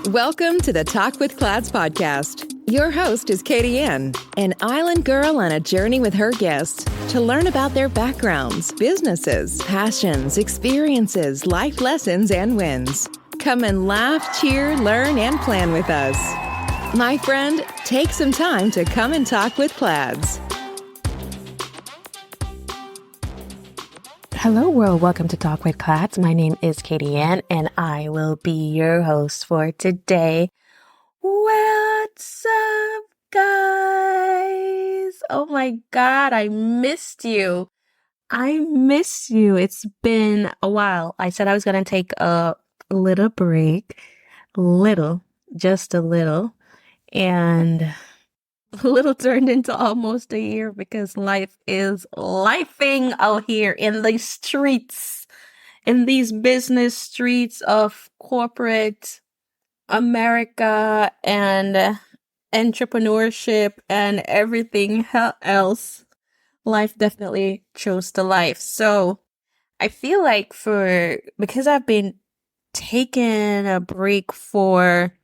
Welcome to the Talk with Clads podcast. Your host is Katie Ann, an island girl on a journey with her guests to learn about their backgrounds, businesses, passions, experiences, life lessons, and wins. Come and laugh, cheer, learn, and plan with us. My friend, take some time to come and talk with Clads. Hello world, welcome to Talk with Clads. My name is Katie Ann and I will be your host for today. What's up, guys? Oh my God, I missed you. It's been a while. I said I was going to take a little break, just a little, and a little turned into almost a year because life is lifing out here in the streets, in these business streets of corporate America and entrepreneurship and everything else. Life definitely chose the life. So I feel like because I've been taking a break for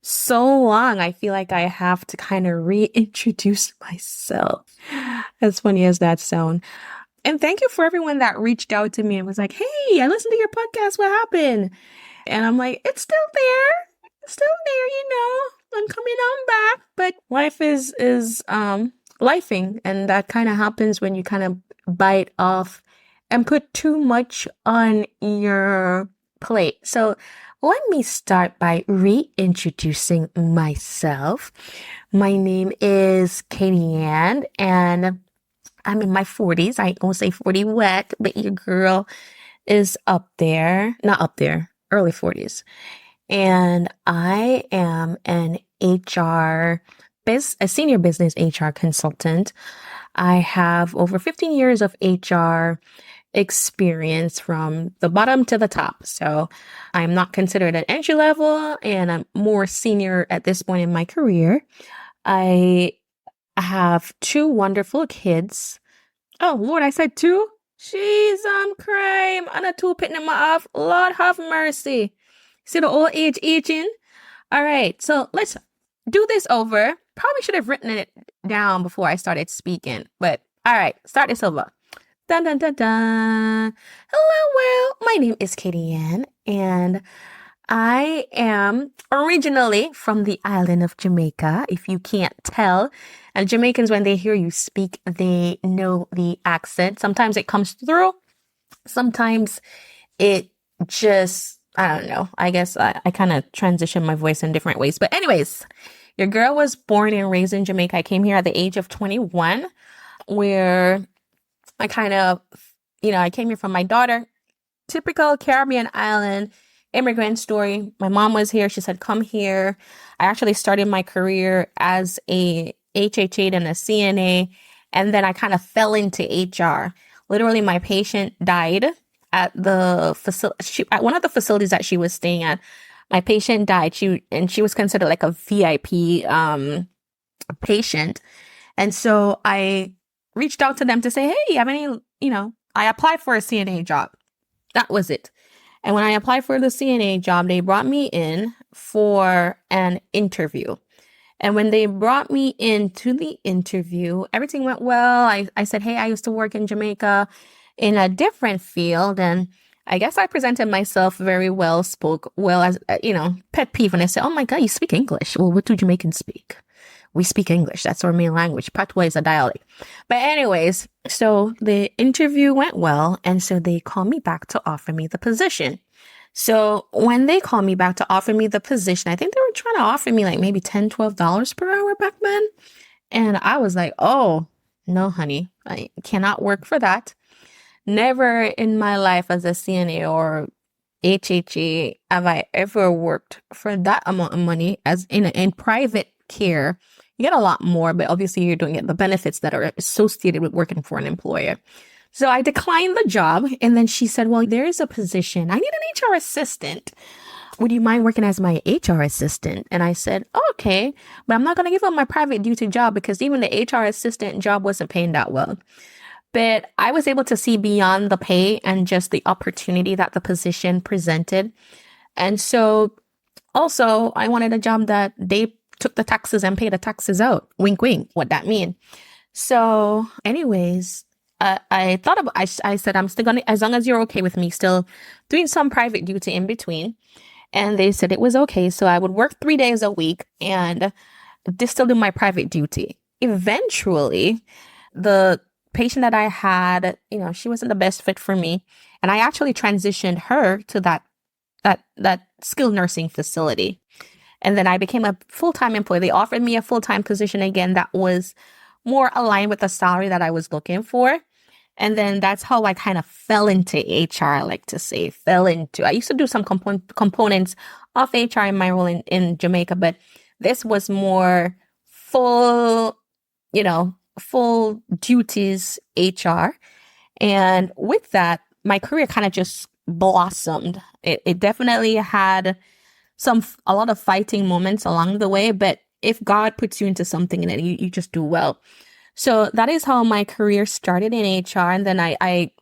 so long, I feel like I have to kind of reintroduce myself. As funny as that sounds. And thank you for everyone that reached out to me and was like, hey, I listened to your podcast. What happened? And I'm like, it's still there. I'm coming on back. But life is lifing. And that kind of happens when you kind of bite off and put too much on your plate. So let me start by reintroducing myself. My name is Katie Ann, and I'm in my 40s. I won't say 40 wet, but your girl is not up there, early 40s. And I am a senior business HR consultant. I have over 15 years of HR experience from the bottom to the top. So I'm not considered an entry level and I'm more senior at this point in my career. I have two wonderful kids. Oh Lord, I said two? Jeez, I'm crying. I'm a two pitting my off. Lord have mercy. See the old age aging? All right, so let's do this over. Probably should have written it down before I started speaking, but all right, start this over. Dun, dun, dun, dun. Hello, world. My name is Katie Ann, and I am originally from the island of Jamaica, if you can't tell. And Jamaicans, when they hear you speak, they know the accent. Sometimes it comes through. Sometimes it just, I don't know. I guess I kind of transition my voice in different ways. But anyways, your girl was born and raised in Jamaica. I came here at the age of 21, where I came here from my daughter. Typical Caribbean island immigrant story. My mom was here. She said, come here. I actually started my career as a HHA and a CNA. And then I kind of fell into HR. Literally, my patient died at the facility, at one of the facilities that she was staying at. My patient died. She was considered like a VIP patient. And so I reached out to them to say, hey, I applied for a CNA job. That was it. And when I applied for the CNA job, they brought me in for an interview. And when they brought me into the interview, everything went well. I said, hey, I used to work in Jamaica in a different field. And I guess I presented myself very well, spoke well, as, pet peeve when I said, oh my God, you speak English. Well, what do Jamaicans speak? We speak English. That's our main language. Patois is a dialect. But anyways, so the interview went well. And so they called me back to offer me the position. So when they called me back to offer me the position, I think they were trying to offer me like maybe $10, $12 per hour back then. And I was like, oh, no, honey, I cannot work for that. Never in my life as a CNA or HHA have I ever worked for that amount of money as in private care. You get a lot more, but obviously you're doing it the benefits that are associated with working for an employer. So I declined the job. And then she said, well, there is a position. I need an HR assistant. Would you mind working as my HR assistant? And I said, okay, but I'm not going to give up my private duty job because even the HR assistant job wasn't paying that well. But I was able to see beyond the pay and just the opportunity that the position presented. And so Also, I wanted a job that they took the taxes and paid the taxes out. Wink, wink. What that mean? So anyways, I thought about, I said, I'm still gonna, as long as you're okay with me still doing some private duty in between. And they said it was okay. So I would work 3 days a week and still do my private duty. Eventually, the patient that I had, she wasn't the best fit for me. And I actually transitioned her to that skilled nursing facility. And then I became a full-time employee. They offered me a full-time position again that was more aligned with the salary that I was looking for. And then that's how I kind of fell into HR, I like to say, I used to do some components of HR in my role in Jamaica, but this was more full duties HR. And with that, my career kind of just blossomed. It definitely had a lot of fighting moments along the way, but if God puts you into something and you just do well. So that is how my career started in HR. And then I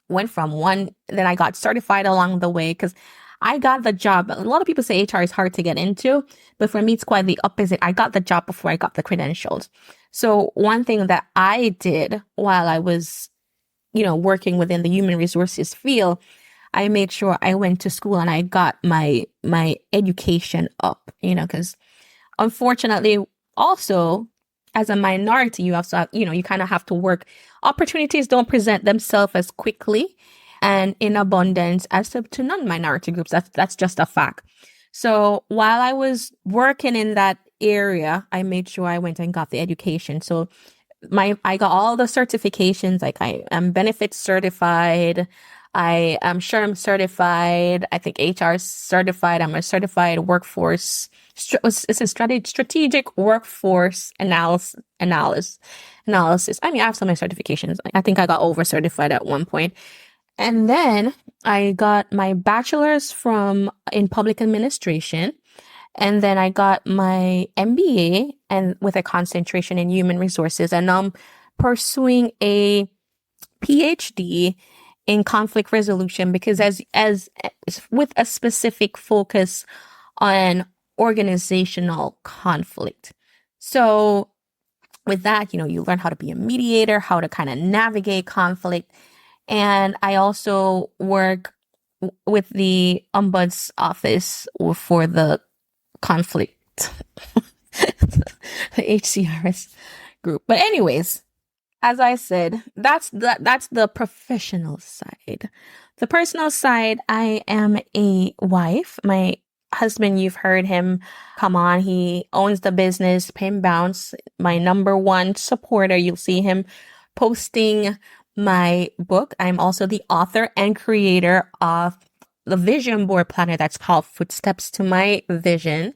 went then I got certified along the way because I got the job. A lot of people say HR is hard to get into, but for me, it's quite the opposite. I got the job before I got the credentials. So one thing that I did while I was, working within the human resources field, I made sure I went to school and I got my education up, because unfortunately also as a minority, you also have, you kind of have to work. Opportunities don't present themselves as quickly and in abundance as to non-minority groups. That's just a fact. So while I was working in that area, I made sure I went and got the education. So I got all the certifications, like I am benefits certified. I am SHRM certified. I think HR is certified. I'm a certified workforce. It's a strategic workforce analysis. I mean, I have some of my certifications. I think I got over certified at one point. And then I got my bachelor's in public administration. And then I got my MBA and with a concentration in human resources. And I'm pursuing a PhD in conflict resolution because as with a specific focus on organizational conflict. So with that, you learn how to be a mediator, how to kind of navigate conflict. And I also work with the Ombuds office for the conflict, the HCRS group. But anyways, as I said, that's the professional side. The personal side, I am a wife. My husband, you've heard him come on. He owns the business Pin Bounce, my number one supporter. You'll see him posting my book. I'm also the author and creator of the vision board planner that's called Footsteps to My Vision.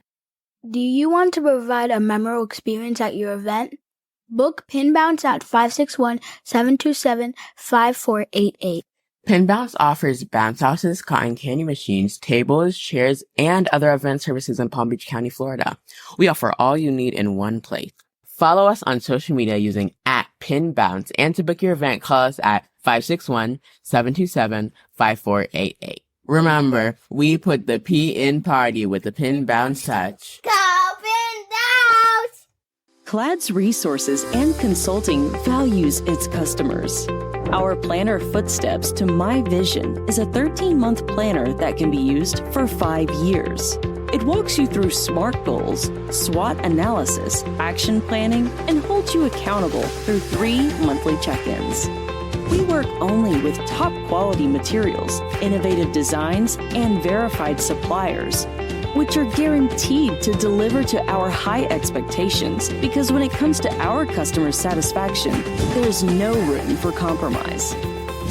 Do you want to provide a memorable experience at your event? Book Pin Bounce at 561-727-5488. Pin Bounce offers bounce houses, cotton candy machines, tables, chairs, and other event services in Palm Beach County, Florida. We offer all you need in one place. Follow us on social media using @PinBounce, and to book your event, call us at 561-727-5488. Remember, we put the P in party with the Pin Bounce touch. Go Pin Bounce! Clad's Resources and Consulting values its customers. Our planner Footsteps to My Vision is a 13-month planner that can be used for 5 years. It walks you through SMART goals, SWOT analysis, action planning, and holds you accountable through 3 monthly check-ins. We work only with top quality materials, innovative designs, and verified suppliers, which are guaranteed to deliver to our high expectations, because when it comes to our customer satisfaction, there's no room for compromise.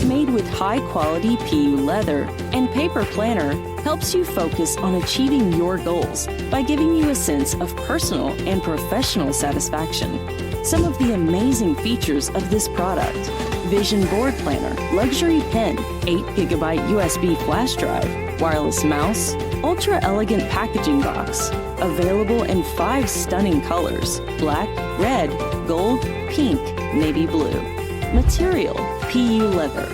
Made with high-quality PU leather and paper planner helps you focus on achieving your goals by giving you a sense of personal and professional satisfaction. Some of the amazing features of this product: Vision Board Planner, Luxury Pen, 8GB USB flash drive, wireless mouse, ultra-elegant packaging box, available in 5 stunning colors: black, red, gold, pink, navy blue. Material: PU leather.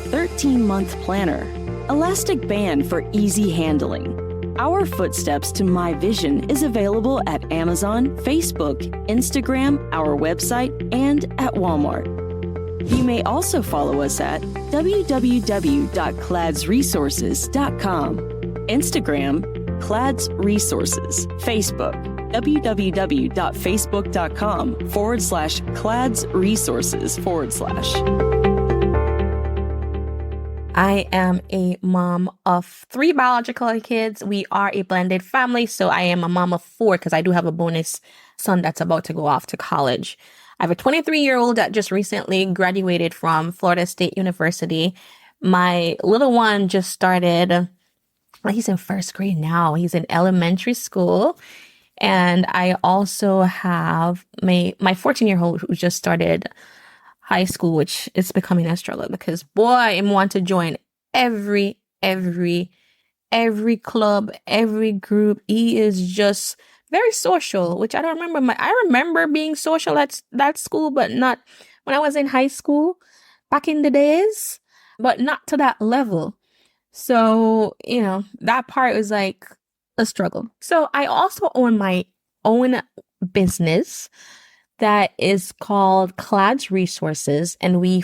13-month planner. Elastic band for easy handling. Our Footsteps to My Vision is available at Amazon, Facebook, Instagram, our website, and at Walmart. You may also follow us at www.cladsresources.com, Instagram, Clads Resources, Facebook, www.facebook.com/cladsresources/. I am a mom of 3 biological kids. We are a blended family, so I am a mom of 4 because I do have a bonus son that's about to go off to college. I have a 23-year-old that just recently graduated from Florida State University. My little one just started, he's in 1st grade now. He's in elementary school. And I also have my 14-year-old who just started high school, which is becoming a struggle because boy, I want to join every club, every group. He is just very social, which I don't remember. I remember being social at that school, but not when I was in high school back in the days, but not to that level. So, that part was like a struggle. So I also own my own business that is called Clads Resources. And we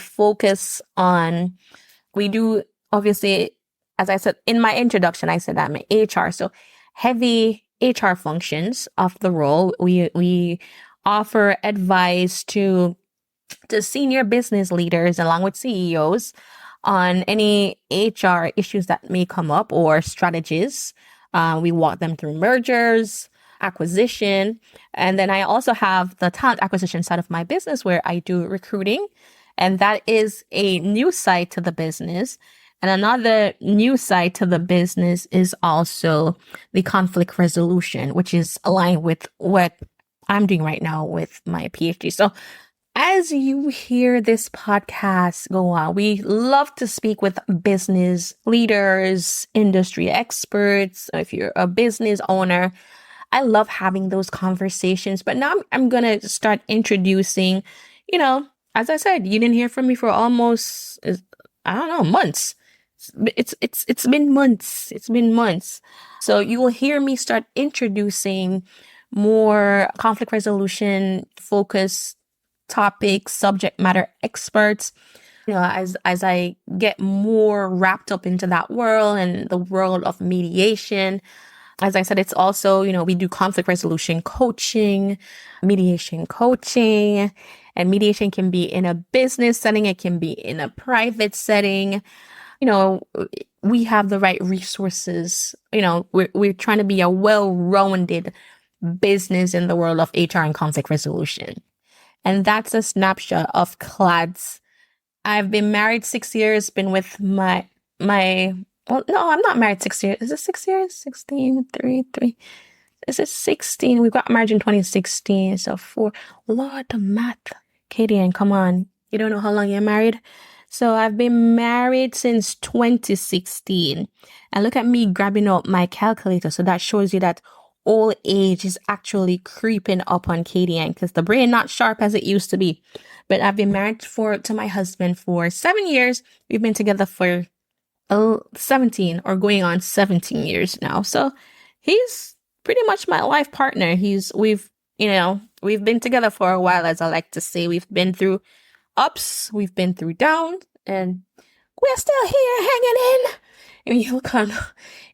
do, obviously, as I said in my introduction, I said I'm an HR. So heavy HR functions of the role. We offer advice to senior business leaders along with CEOs on any HR issues that may come up or strategies. We walk them through mergers, acquisition. And then I also have the talent acquisition side of my business where I do recruiting. And that is a new side to the business. And another new side to the business is also the conflict resolution, which is aligned with what I'm doing right now with my PhD. So as you hear this podcast go on, we love to speak with business leaders, industry experts. If you're a business owner, I love having those conversations. But now I'm going to start introducing, as I said, you didn't hear from me for almost, months. It's been months. It's been months. So you will hear me start introducing more conflict resolution focused topics, subject matter experts. As I get more wrapped up into that world and the world of mediation. As I said, it's also, we do conflict resolution coaching, mediation coaching, and mediation can be in a business setting. It can be in a private setting. We have the right resources. We're trying to be a well-rounded business in the world of HR and conflict resolution. And that's a snapshot of Clads. I've been married 6 years, been with well, no, I'm not married 6 years. Is it 6 years? 16, 3. Is it 16? We got married in 2016. So 4. Lord, the math. Katie, and come on. You don't know how long you're married? So I've been married since 2016. And look at me grabbing up my calculator. So that shows you that old age is actually creeping up on Katie Ann because the brain not sharp as it used to be. But I've been married to my husband for 7 years. We've been together for 17 or going on 17 years now. So he's pretty much my life partner. We've been together for a while, as I like to say. We've been through ups, we've been through downs, and we're still here hanging in.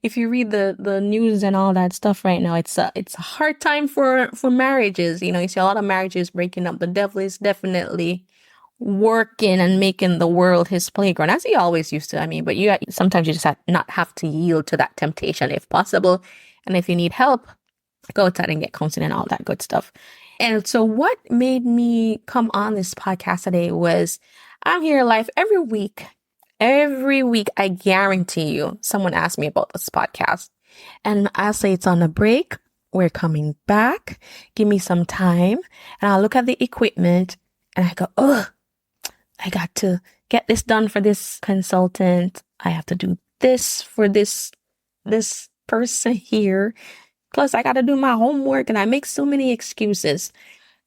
If you read the news and all that stuff right now, it's a hard time for marriages. You see a lot of marriages breaking up. The devil is definitely working and making the world his playground, as he always used to. But sometimes you just not have to yield to that temptation if possible. And if you need help, go outside and get counseling and all that good stuff. And so what made me come on this podcast today was I'm here live every week. Every week, I guarantee you, someone asked me about this podcast. And I'll say it's on a break. We're coming back. Give me some time. And I'll look at the equipment and I go, I got to get this done for this consultant. I have to do this for this person here. Plus, I got to do my homework and I make so many excuses.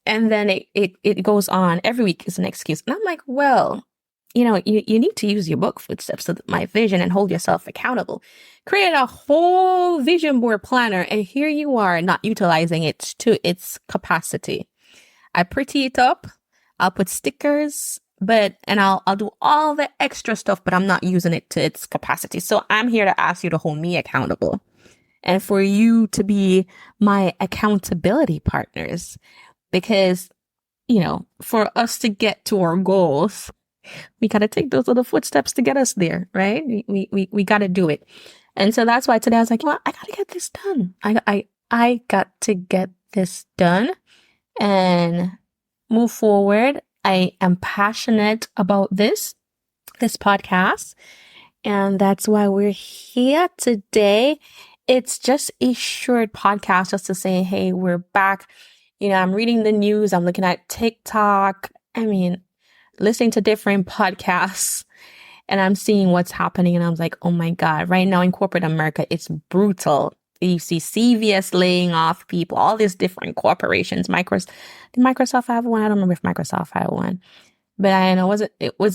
And then it goes on. Every week is an excuse. And I'm like, well, you need to use your book footsteps to my vision and hold yourself accountable. Create a whole vision board planner, and here you are not utilizing it to its capacity. I pretty it up. I'll put stickers, and I'll do all the extra stuff, but I'm not using it to its capacity. So I'm here to ask you to hold me accountable and for you to be my accountability partners, because, for us to get to our goals, we got to take those little footsteps to get us there, right? We got to do it. And so that's why today I was like, I got to get this done. I got to get this done and move forward. I am passionate about this podcast. And that's why we're here today. It's just a short podcast just to say, hey, we're back. I'm reading the news. I'm looking at TikTok. Listening to different podcasts, and I'm seeing what's happening. And I'm like, oh my God, right now in corporate America, it's brutal. You see CVS laying off people, all these different corporations. Did Microsoft have one? I don't remember if Microsoft had one, but I know, was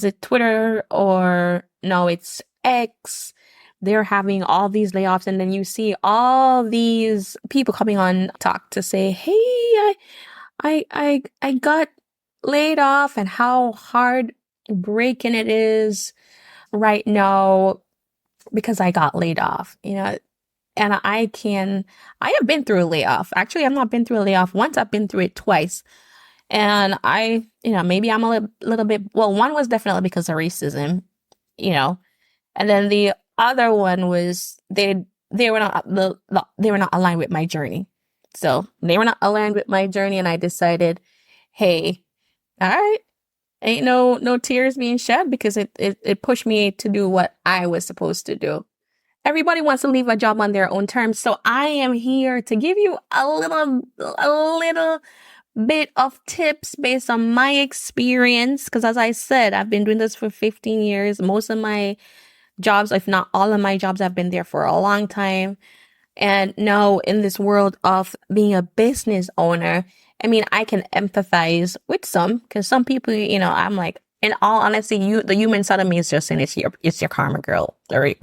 it Twitter or no, it's X. They're having all these layoffs. And then you see all these people coming on talk to say, hey, I got laid off, and how heartbreaking it is right now because I got laid off, and I have been through a layoff. Actually, I've not been through a layoff once. I've been through it twice. And maybe I'm a little bit, well, one was definitely because of racism, and then the other one was they were not aligned with my journey. So they were not aligned with my journey, and I decided, hey, all right, ain't no tears being shed, because it pushed me to do what I was supposed to do. Everybody wants to leave a job on their own terms. So I am here to give you a little bit of tips based on my experience. Because as I said, I've been doing this for 15 years. Most of my jobs, if not all of my jobs, I've been there for a long time. And now in this world of being a business owner, I can empathize with some, because some people, I'm like, in all honesty, the human side of me is just saying it's your karma, girl, or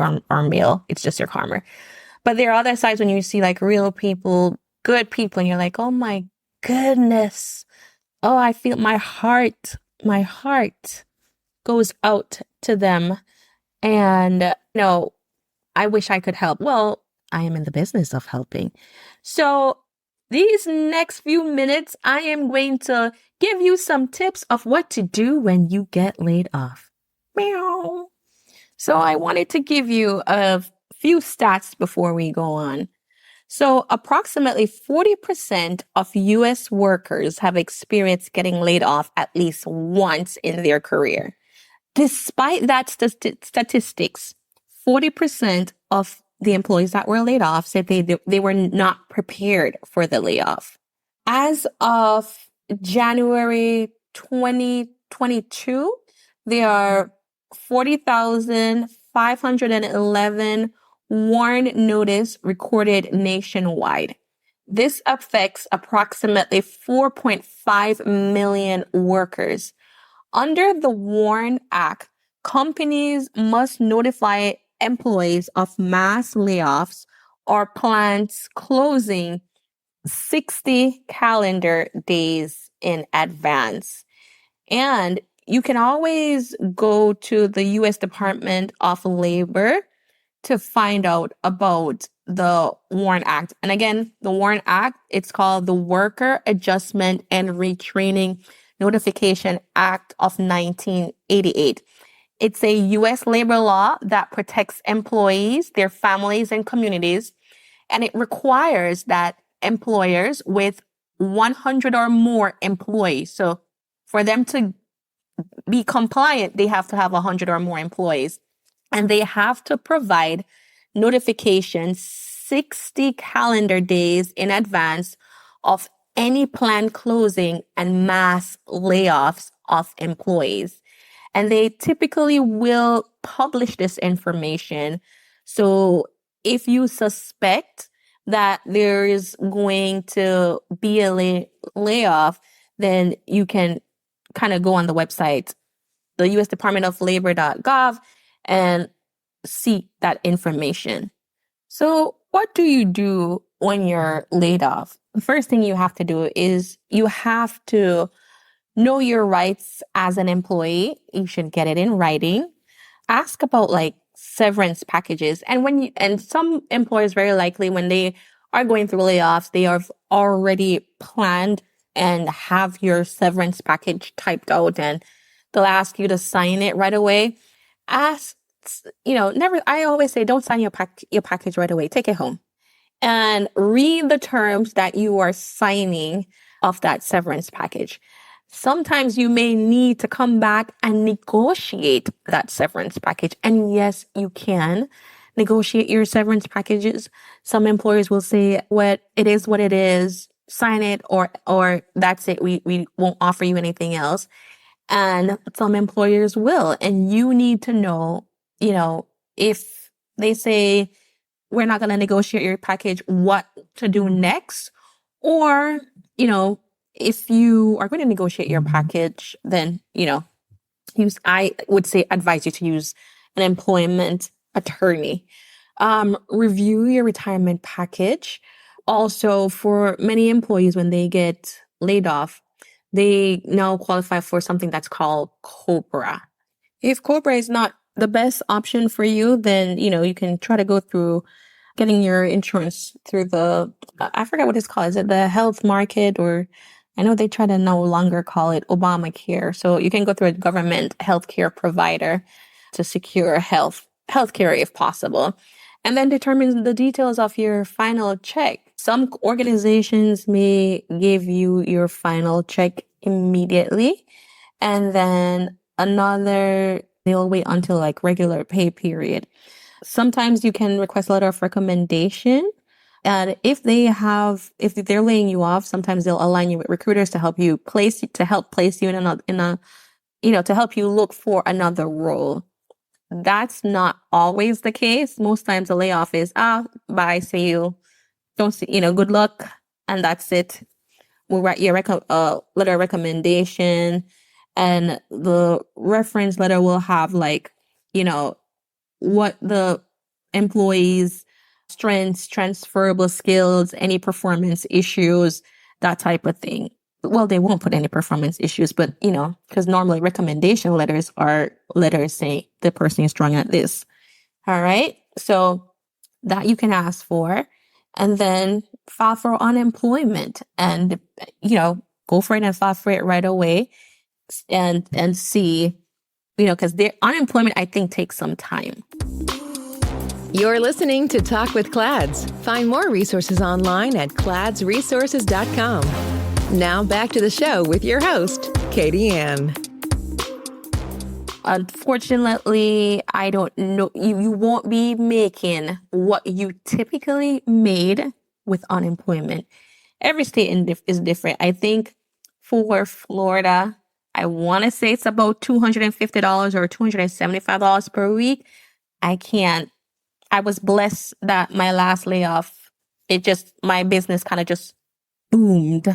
male. It's just your karma. But there are other sides when you see like real people, good people, and you're like, oh my goodness. Oh, I feel my heart goes out to them. And, I wish I could help. Well, I am in the business of helping. So these next few minutes, I am going to give you some tips of what to do when you get laid off. Meow. So I wanted to give you a few stats before we go on. So approximately 40% of U.S. workers have experienced getting laid off at least once in their career. Despite that statistics, 40% of the employees that were laid off said they were not prepared for the layoff. As of January 2022, there are 40,511 warn notice recorded nationwide. This affects approximately 4.5 million workers. Under the WARN Act, companies must notify employees of mass layoffs or plants closing 60 calendar days in advance. And you can always go to the U.S. Department of Labor to find out about the WARN Act. And again, the WARN Act, it's called the Worker Adjustment and Retraining Notification Act of 1988. It's a U.S. labor law that protects employees, their families, and communities. And it requires that employers with 100 or more employees, so for them to be compliant, they have to have 100 or more employees. And they have to provide notification 60 calendar days in advance of any planned closing and mass layoffs of employees. And they typically will publish this information. So if you suspect that there is going to be a layoff, then you can kind of go on the website the US Department of Labor.gov and seek that information. So what do you do when you're laid off? The first thing you have to do is you have to know your rights as an employee. You should get it in writing. Ask about like severance packages. And some employers very likely when they are going through layoffs, they have already planned and have your severance package typed out and they'll ask you to sign it right away. Ask, I always say, don't sign your package right away. Take it home and read the terms that you are signing of that severance package. Sometimes you may need to come back and negotiate that severance package. And yes, you can negotiate your severance packages. Some employers will say, what it is, sign it, or that's it. We won't offer you anything else. And some employers will. And you need to know, if they say, we're not going to negotiate your package, what to do next. Or, if you are going to negotiate your package, then, I would say advise you to use an employment attorney. Review your retirement package. Also, for many employees, when they get laid off, they now qualify for something that's called COBRA. If COBRA is not the best option for you, then, you can try to go through getting your insurance through I forget what it's called. Is it the health market, or I know they try to no longer call it Obamacare. So you can go through a government healthcare provider to secure healthcare if possible, and then determine the details of your final check. Some organizations may give you your final check immediately, and then they'll wait until like regular pay period. Sometimes you can request a letter of recommendation. And if they're laying you off, sometimes they'll align you with recruiters to help place you to help you look for another role. That's not always the case. Most times the layoff is, bye, see you. Don't see, good luck. And that's it. We'll write your letter of recommendation, and the reference letter will have what the employee's strengths, transferable skills, any performance issues, that type of thing. Well, they won't put any performance issues, but, because normally recommendation letters are letters saying the person is strong at this. All right. So that you can ask for, and then file for unemployment and, go for it and file for it right away and see, because their unemployment, I think, takes some time. You're listening to Talk with Clads. Find more resources online at cladsresources.com. Now back to the show with your host, Katie Ann. Unfortunately, I don't know. You won't be making what you typically made with unemployment. Every state is different. I think for Florida, I want to say it's about $250 or $275 per week. I was blessed that my last layoff, my business kind of just boomed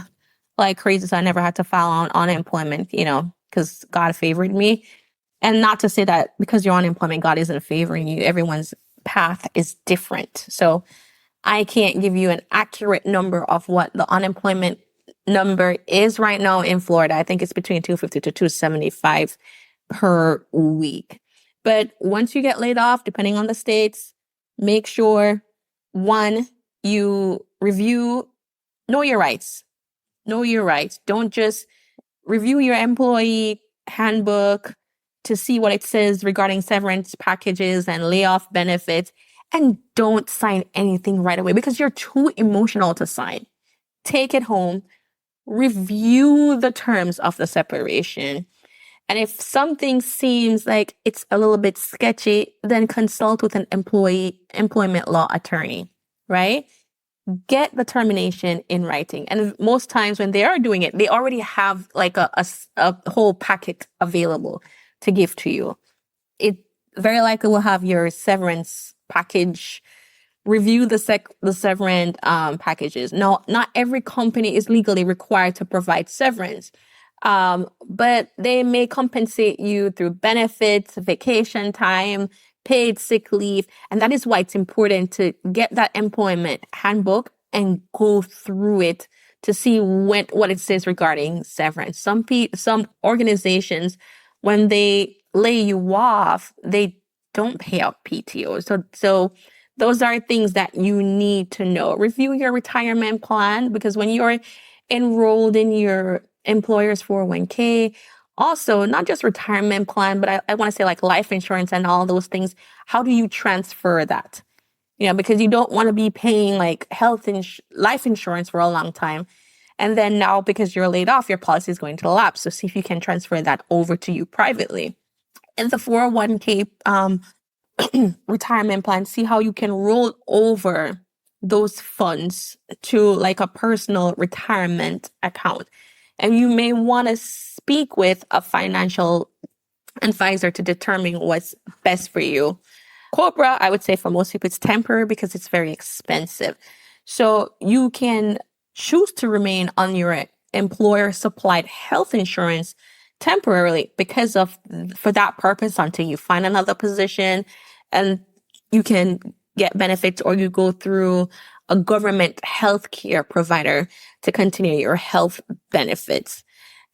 like crazy. So I never had to file on unemployment, because God favored me. And not to say that because you're on unemployment, God isn't favoring you. Everyone's path is different. So I can't give you an accurate number of what the unemployment number is right now in Florida. I think it's between $250 to $275 per week. But once you get laid off, depending on the states, make sure, one, you know your rights. Know your rights. Don't just review your employee handbook to see what it says regarding severance packages and layoff benefits, and don't sign anything right away because you're too emotional to sign. Take it home, review the terms of the separation. And if something seems like it's a little bit sketchy, then consult with an employment law attorney, right? Get the termination in writing. And most times when they are doing it, they already have like a whole packet available to give to you. It very likely will have your severance package. Review the severance packages. Now, not every company is legally required to provide severance. But they may compensate you through benefits, vacation time, paid sick leave. And that is why it's important to get that employment handbook and go through it to see what it says regarding severance. Some organizations, when they lay you off, they don't pay out PTO. So those are things that you need to know. Review your retirement plan, because when you're enrolled in your employer's 401k, also not just retirement plan, but I want to say like life insurance and all those things. How do you transfer that? Because you don't want to be paying like life insurance for a long time. And then now, because you're laid off, your policy is going to lapse. So see if you can transfer that over to you privately. In the 401k retirement plan, see how you can roll over those funds to like a personal retirement account. And you may want to speak with a financial advisor to determine what's best for you. Cobra, I would say for most people, it's temporary because it's very expensive. So you can choose to remain on your employer supplied health insurance temporarily for that purpose until you find another position and you can get benefits, or you go through a government health care provider to continue your health benefits.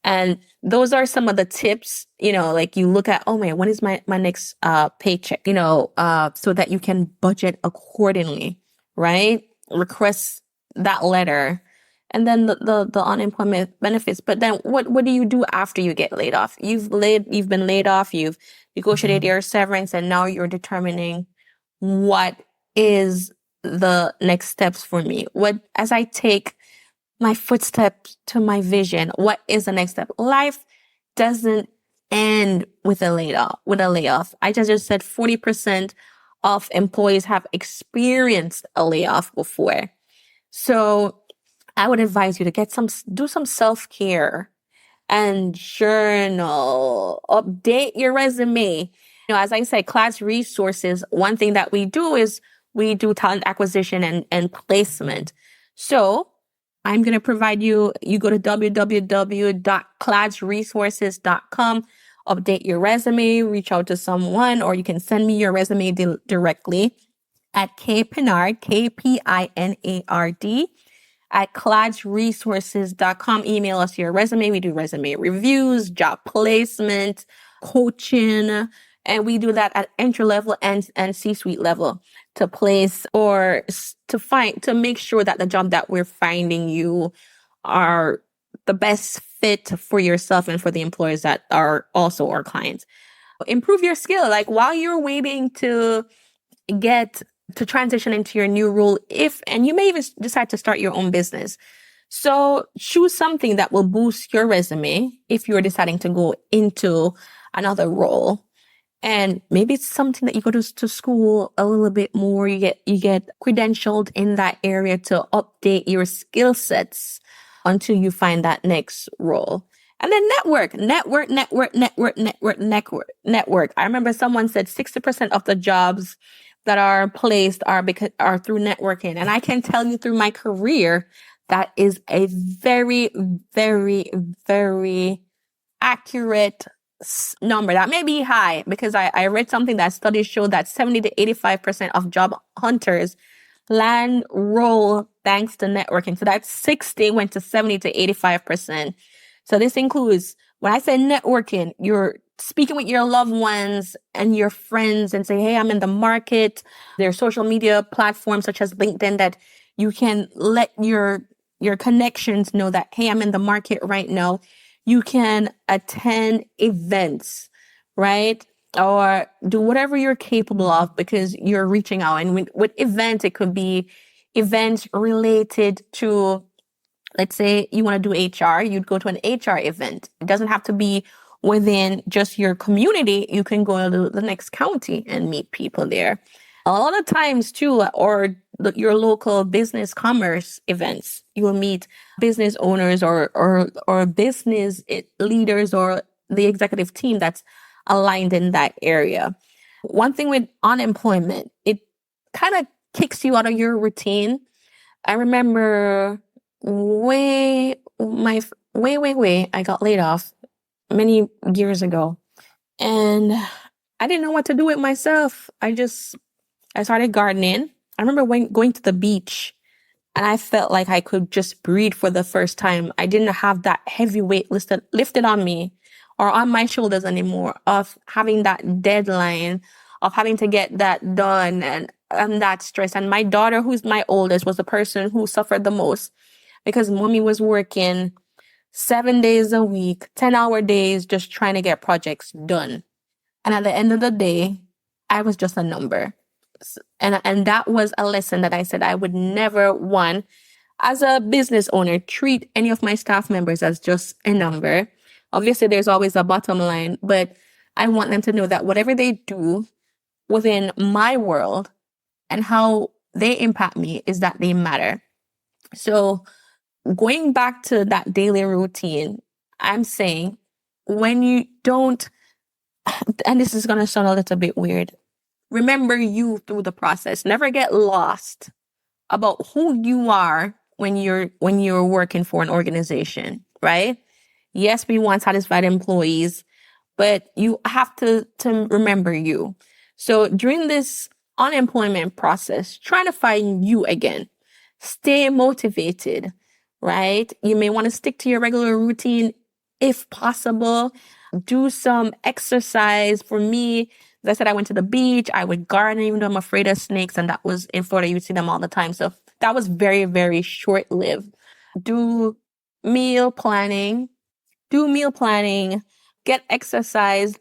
And those are some of the tips, like you look at, oh man, when is my next paycheck, so that you can budget accordingly, right? Request that letter. And then the unemployment benefits. But then what do you do after you get laid off? You've been laid off, you've negotiated your severance, and now you're determining what is the next steps for me. As I take my footsteps to my vision, what is the next step? Life doesn't end with a layoff. I just said 40% of employees have experienced a layoff before. So I would advise you to do some self-care and journal, update your resume. As I said, Class Resources, one thing that we do is we do talent acquisition and placement. So I'm going to provide you go to www.cladsresources.com, update your resume, reach out to someone, or you can send me your resume directly at kpinard, KPINARD, at cladsresources.com. Email us your resume. We do resume reviews, job placement, coaching, and we do that at entry level and C-suite level to place or to make sure that the job that we're finding you are the best fit for yourself and for the employers that are also our clients. Improve your skill. Like while you're waiting to transition into your new role, and you may even decide to start your own business. So choose something that will boost your resume if you're deciding to go into another role. And maybe it's something that you go to school a little bit more. You get credentialed in that area to update your skill sets until you find that next role. And then network. I remember someone said 60% of the jobs that are placed are through networking. And I can tell you through my career, that is a very, very, very accurate number. That may be high because I read something that studies show that 70 to 85% of job hunters land role thanks to networking. So that 60 went to 70 to 85%. So this includes, when I say networking, you're speaking with your loved ones and your friends and say, hey, I'm in the market. There are social media platforms such as LinkedIn that you can let your connections know that, hey, I'm in the market right now. You can attend events, right? Or do whatever you're capable of because you're reaching out. And with events, it could be events related to, let's say you want to do HR, you'd go to an HR event. It doesn't have to be within just your community. You can go to the next county and meet people there. A lot of times too, or your local business commerce events, you will meet business owners or business leaders or the executive team that's aligned in that area. One thing with unemployment, it kind of kicks you out of your routine. I remember my I got laid off many years ago. And I didn't know what to do with myself. I started gardening. I remember going to the beach, and I felt like I could just breathe for the first time. I didn't have that heavy weight lifted on me or on my shoulders anymore of having that deadline, of having to get that done and that stress. And my daughter, who's my oldest, was the person who suffered the most because mommy was working 7 days a week, 10-hour days, just trying to get projects done. And at the end of the day, I was just a number. And that was a lesson that I said I would never, one, as a business owner, treat any of my staff members as just a number. Obviously, there's always a bottom line, but I want them to know that whatever they do within my world and how they impact me is that they matter. So going back to that daily routine, I'm saying when you don't, and this is going to sound a little bit weird, remember you through the process. Never get lost about who you are when you're working for an organization, right? Yes, we want satisfied employees, but you have to remember you. So during this unemployment process, trying to find you again, stay motivated, right? You may want to stick to your regular routine if possible. Do some exercise. For me, as I said, I went to the beach. I would garden, even though I'm afraid of snakes. And that was in Florida. You would see them all the time. So that was very, very short lived. Do meal planning. Get exercise.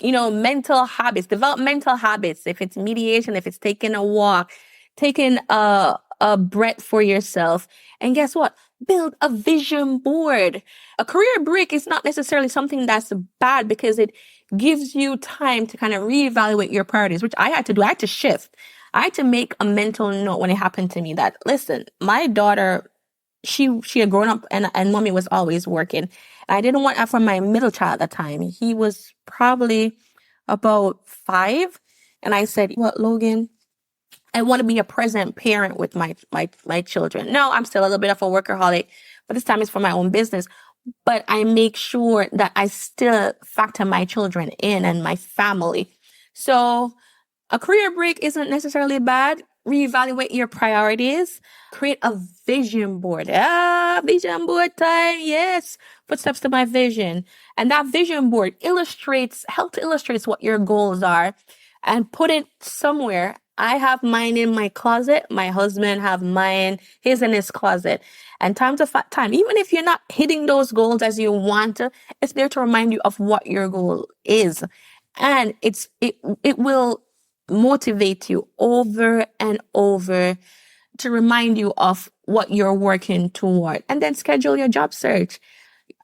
Mental habits, develop mental habits. If it's mediation, if it's taking a walk, taking a breath for yourself. And guess what? Build a vision board. A career break is not necessarily something that's bad because it gives you time to kind of reevaluate your priorities, which I had to do. I had to shift. I had to make a mental note when it happened to me that, listen, my daughter, she had grown up and mommy was always working. I didn't want that for my middle child at the time. He was probably about 5. And I said, what, Logan? I want to be a present parent with my children. No, I'm still a little bit of a workaholic, but this time it's for my own business. But I make sure that I still factor my children in and my family. So a career break isn't necessarily bad. Reevaluate your priorities. Create a vision board. Vision board time. Yes. Footsteps to my vision. And that vision board helps illustrates what your goals are and put it somewhere. I have mine in my closet. My husband have his in his closet. And time, even if you're not hitting those goals as you want to, it's there to remind you of what your goal is. And it will motivate you over and over to remind you of what you're working toward. And then schedule your job search.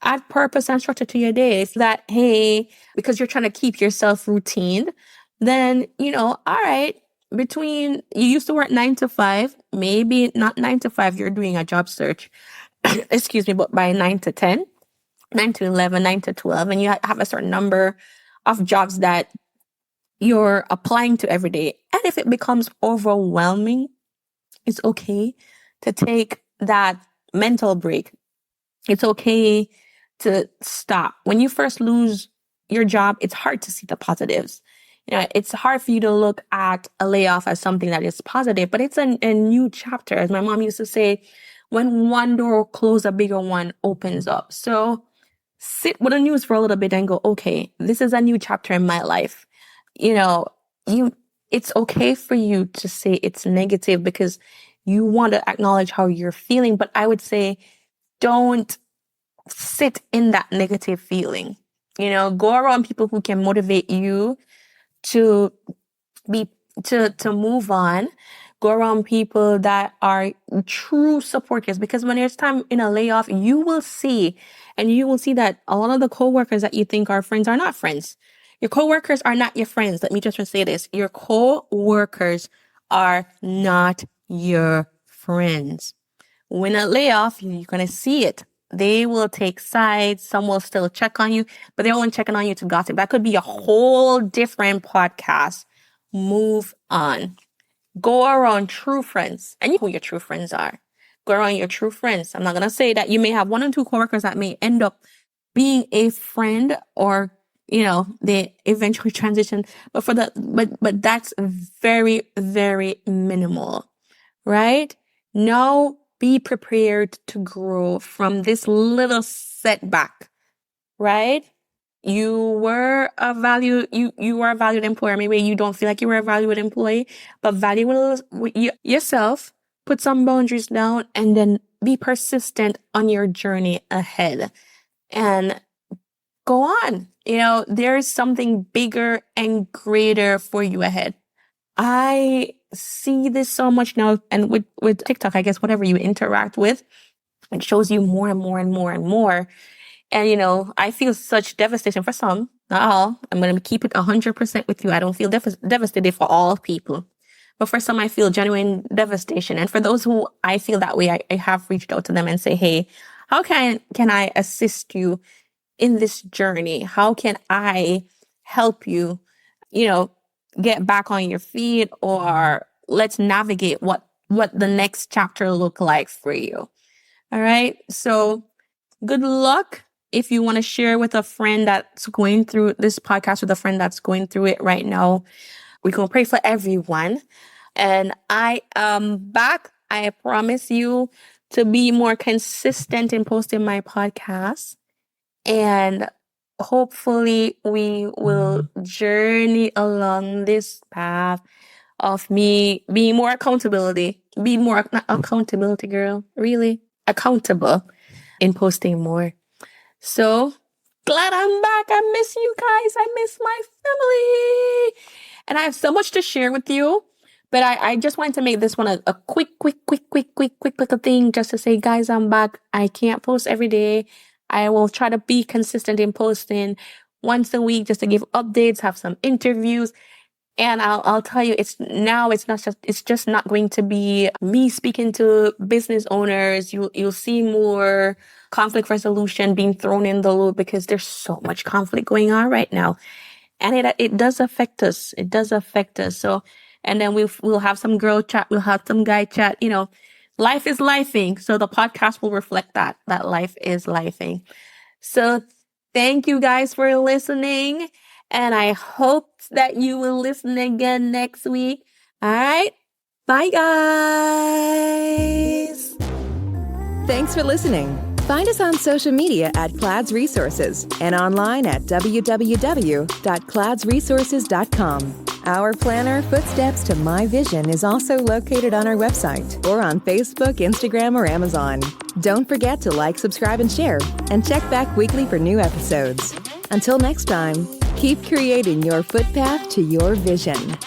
Add purpose and structure to your day. If that, hey, because you're trying to keep yourself routine, then, all right, you used to work 9 to 5, maybe not 9 to 5, you're doing a job search, excuse me, but by 9 to 10, 9 to 11, 9 to 12, and you have a certain number of jobs that you're applying to every day. And if it becomes overwhelming, it's okay to take that mental break. It's okay to stop. When you first lose your job, it's hard to see the positives. It's hard for you to look at a layoff as something that is positive, but it's a new chapter. As my mom used to say, when one door closes, a bigger one opens up. So sit with the news for a little bit and go, okay, this is a new chapter in my life. It's okay for you to say it's negative because you want to acknowledge how you're feeling. But I would say, don't sit in that negative feeling. Go around people who can motivate you to move on. Go around people that are true supporters, because when there's time in a layoff, you will see that a lot of the coworkers that you think are friends are not friends. Your coworkers are not your friends. Let me just say this. Your coworkers are not your friends. When a layoff, you're going to see it. They will take sides. Some will still check on you, but they won't check on you to gossip. That could be a whole different podcast. Move on. Go around true friends, and you know who your true friends are. go around your true friends. I'm not going to say that you may have 1 or 2 coworkers that may end up being a friend or, they eventually transition, but that's very, very minimal, right? Now be prepared to grow from this little setback, right? You were a valued employer. Maybe you don't feel like you were a valued employee, but value yourself, put some boundaries down, and then be persistent on your journey ahead and go on. There's something bigger and greater for you ahead. I see this so much now, and with TikTok, I guess whatever you interact with, it shows you more and more and more and more. And, I feel such devastation for some, not all. I'm going to keep it 100% with you. I don't feel devastated for all people. But for some, I feel genuine devastation. And for those who I feel that way, I have reached out to them and say, hey, how can I assist you in this journey? How can I help you, get back on your feet, or let's navigate what the next chapter look like for you. All right. So good luck. If you want to share with a friend that's going through this podcast, with a friend that's going through it right now, we can pray for everyone. And I am back. I promise you to be more consistent in posting my podcast. And hopefully we will journey along this path of me being more accountability, not accountability, girl, really accountable in posting more. So glad I'm back. I miss you guys. I miss my family. And I have so much to share with you. But I just wanted to make this one a quick little thing just to say, guys, I'm back. I can't post every day. I will try to be consistent in posting once a week just to give updates, have some interviews. And I'll tell you, it's just not going to be me speaking to business owners. You'll see more conflict resolution being thrown in the loop because there's so much conflict going on right now. And it does affect us. It does affect us. So, and then we'll have some girl chat. We'll have some guy chat. Life is lifing. So the podcast will reflect that life is lifing. So thank you guys for listening. And I hope that you will listen again next week. All right. Bye, guys. Thanks for listening. Find us on social media at Clad's Resources and online at www.cladsresources.com. Our planner, Footsteps to My Vision, is also located on our website or on Facebook, Instagram, or Amazon. Don't forget to like, subscribe, and share, and check back weekly for new episodes. Until next time, keep creating your footpath to your vision.